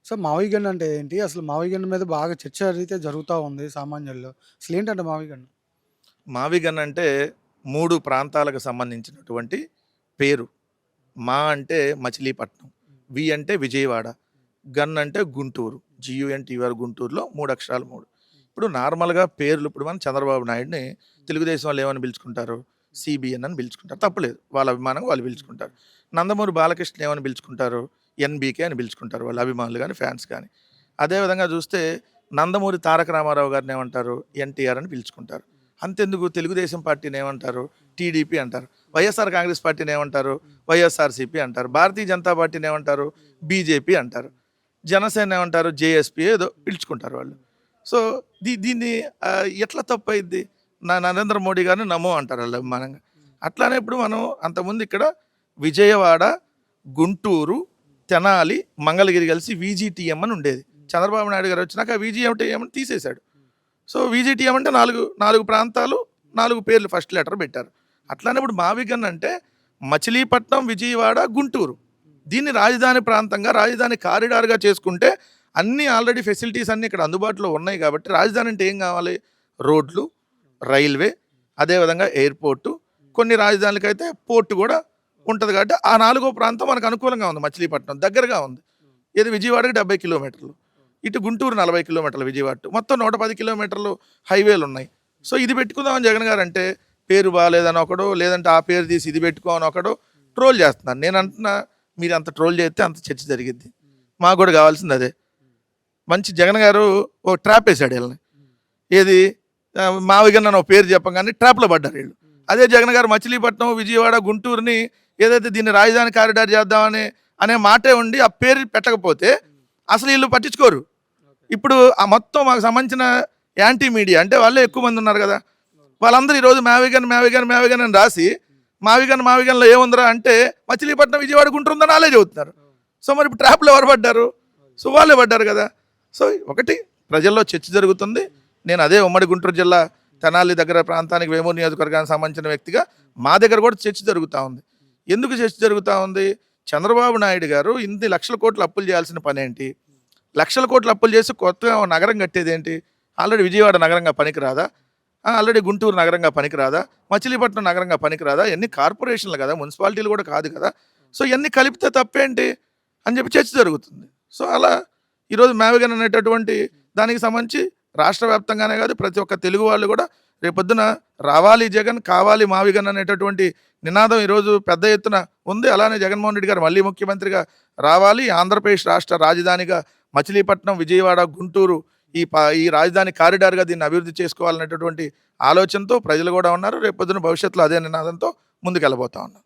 So, మావయ్య gun అంటే ఏంటి? అసలు మావయ్య గన్ మీద బాగా చర్చ అయితే జరుగుతా ఉంది సామాన్యుల్లో. అసలేంటంటే మావయ్య గన్? మావిగన్ అంటే 3 ప్రాంతాలకు సంబంధించినటువంటి పేరు. మా అంటే మచిలీపట్నం, వి అంటే విజయవాడ, గన్ అంటే గుంటూరు. GUNTUR గుంటూరులో 3 అక్షరాలు 3. ఇప్పుడు నార్మల్‌గా పేర్లు ఇప్పుడు మనం చంద్రబాబు నాయుడిని తెలుగుదేశం వాళ్ళు ఏమని పిలుచుకుంటారు? CBN అని పిలుచుకుంటారు. తప్పులేదు. వాళ్ళ అభిమానంగా వాళ్ళు పిలుచుకుంటారు. నందమూరి బాలకృష్ణ ఏమని పిలుచుకుంటారు? NBK అని పిలుచుకుంటారు వాళ్ళ అభిమానులు గాని, ఫ్యాన్స్ గాని. అదే విధంగా చూస్తే నందమూరి తారక రామారావు గారిని ఏమంటారు? NTR అని పిలుచుకుంటారు. అంతెందుకు తెలుగుదేశం పార్టీని ఏమంటారు? TDP అంటారు. వైఎస్ఆర్ కాంగ్రెస్ పార్టీని ఏమంటారు? వైఎస్ఆర్‌సీపీ అంటారు. భారతీయ జనతా పార్టీని ఏమంటారు? BJP అంటారు. జనసేన ఏమంటారు? JSP ఏదో పిలుచుకుంటారు వాళ్ళు. సో, దీన్ని ఎట్లా తప్పయిద్ది? నరేంద్ర మోడీ గారిని నమో అంటారు వాళ్ళు అభిమానంగా. అట్లానే ఇప్పుడు మనం అంతకుముందు ఇక్కడ విజయవాడ, గుంటూరు, తెనాలి, మంగళగిరి కలిసి VGTM అని ఉండేది. చంద్రబాబు నాయుడు గారు వచ్చినాక VGTM అని తీసేశాడు. సో, VGTM అంటే 4 ప్రాంతాలు, 4 పేర్లు ఫస్ట్ లెటర్ పెట్టారు. అట్లానే ఇప్పుడు మావిగన్ అంటే మచిలీపట్నం, విజయవాడ, గుంటూరు. దీన్ని రాజధాని ప్రాంతంగా, రాజధాని కారిడార్‌గా చేసుకుంటే అన్నీ ఆల్రెడీ ఫెసిలిటీస్ అన్నీ ఇక్కడ అందుబాటులో ఉన్నాయి కాబట్టి రాజధాని అంటే ఏం కావాలి? రోడ్లు, రైల్వే, అదేవిధంగా ఎయిర్‌పోర్టు, కొన్ని రాజధానులకైతే పోర్ట్ కూడా ఉంటది కాబట్టి ఆ 4గో ప్రాంతం మనకు అనుకూలంగా ఉంది. మచిలీపట్నం దగ్గరగా ఉంది. ఇది విజయవాడకి 70 కిలోమీటర్లు. ఇటు గుంటూరు 40 కిలోమీటర్లు విజయవాడ టు. మొత్తం 110 కిలోమీటర్లు హైవేలున్నాయి. సో, ఇది పెట్టుకుందామని జగన్ గారు అంటే పేరు బాలేదని ఒకడు, లేదంటే ఆ పేరు తీసి ఇది పెట్టుకో అని ఒకడు ట్రోల్ చేస్తున్నారు. నేను అంటున్నా మీరు అంత ట్రోల్ చేస్తే అంత చర్చ జరిగిద్ది. మాకు కూడా కావాల్సింది అదే. మంచి జగన్ గారు ఓ ట్రాప్ వేసాడు వీళ్ళని. ఏది మావిగన్ అని ఒక పేరు చెప్పగానే ట్రాప్‌లో పడ్డారు వీళ్ళు. అదే జగన్ గారు మచిలీపట్నం, విజయవాడ, గుంటూరుని ఏదైతే దీన్ని రాజధాని కారిడార్ చేద్దామని అనే మాటే ఉండి ఆ పేరు పెట్టకపోతే అసలు వీళ్ళు పట్టించుకోరు. ఇప్పుడు ఆ మొత్తం మాకు సంబంధించిన యాంటీ మీడియా అంటే వాళ్ళే ఎక్కువ మంది ఉన్నారు కదా, వాళ్ళందరూ ఈరోజు మావిగన్ మావిగన్ మావిగన్ అని రాసి మావిగన్లో ఏముందిరా అంటే మచిలీపట్నం, విజయవాడ, గుంటూరు ఉందని వాళ్ళే చెబుతున్నారు. సో, మరి ఇప్పుడు ట్రాప్లో ఎవరు పడ్డారు? సో, వాళ్ళే పడ్డారు కదా. సో, ఒకటి ప్రజల్లో చర్చ జరుగుతుంది. నేను అదే ఉమ్మడి గుంటూరు జిల్లా తెనాలి దగ్గర ప్రాంతానికి వేమూరు నియోజకవర్గానికి సంబంధించిన వ్యక్తిగా మా దగ్గర కూడా చర్చ జరుగుతూ ఉంది. ఎందుకు చర్చ జరుగుతూ ఉంది? చంద్రబాబు నాయుడు గారు ఇన్ని లక్షల కోట్లు అప్పులు చేయాల్సిన పనేంటి? లక్షల కోట్లు అప్పులు చేసి కొత్తగా నగరం కట్టేదేంటి? ఆల్రెడీ విజయవాడ నగరంగా పనికిరాదా? ఆల్రెడీ గుంటూరు నగరంగా పనికిరాదా? మచిలీపట్నం నగరంగా పనికిరాదా? ఇవన్నీ కార్పొరేషన్లు కదా, మున్సిపాలిటీలు కూడా కాదు కదా. సో, ఇవన్నీ కలిపితే తప్పేంటి అని చెప్పి చర్చ జరుగుతుంది. సో, అలా ఈరోజు మావిగన్ అనేటటువంటి దానికి సంబంధించి రాష్ట్ర వ్యాప్తంగానే కాదు ప్రతి ఒక్క తెలుగు వాళ్ళు కూడా రేపొద్దున రావాలి జగన్, కావాలి మావిగన్ అనేటటువంటి నినాదం ఈరోజు పెద్ద ఎత్తున ఉంది. అలానే జగన్మోహన్ రెడ్డి గారు మళ్ళీ ముఖ్యమంత్రిగా రావాలి, ఆంధ్రప్రదేశ్ రాష్ట్ర రాజధానిగా మచిలీపట్నం, విజయవాడ, గుంటూరు ఈ రాజధాని కారిడార్గా దీన్ని అభివృద్ధి చేసుకోవాలనేటటువంటి ఆలోచనతో ప్రజలు కూడా ఉన్నారు. రేపొద్దున భవిష్యత్తులో అదే నినాదంతో ముందుకెళ్ళబోతా ఉన్నారు.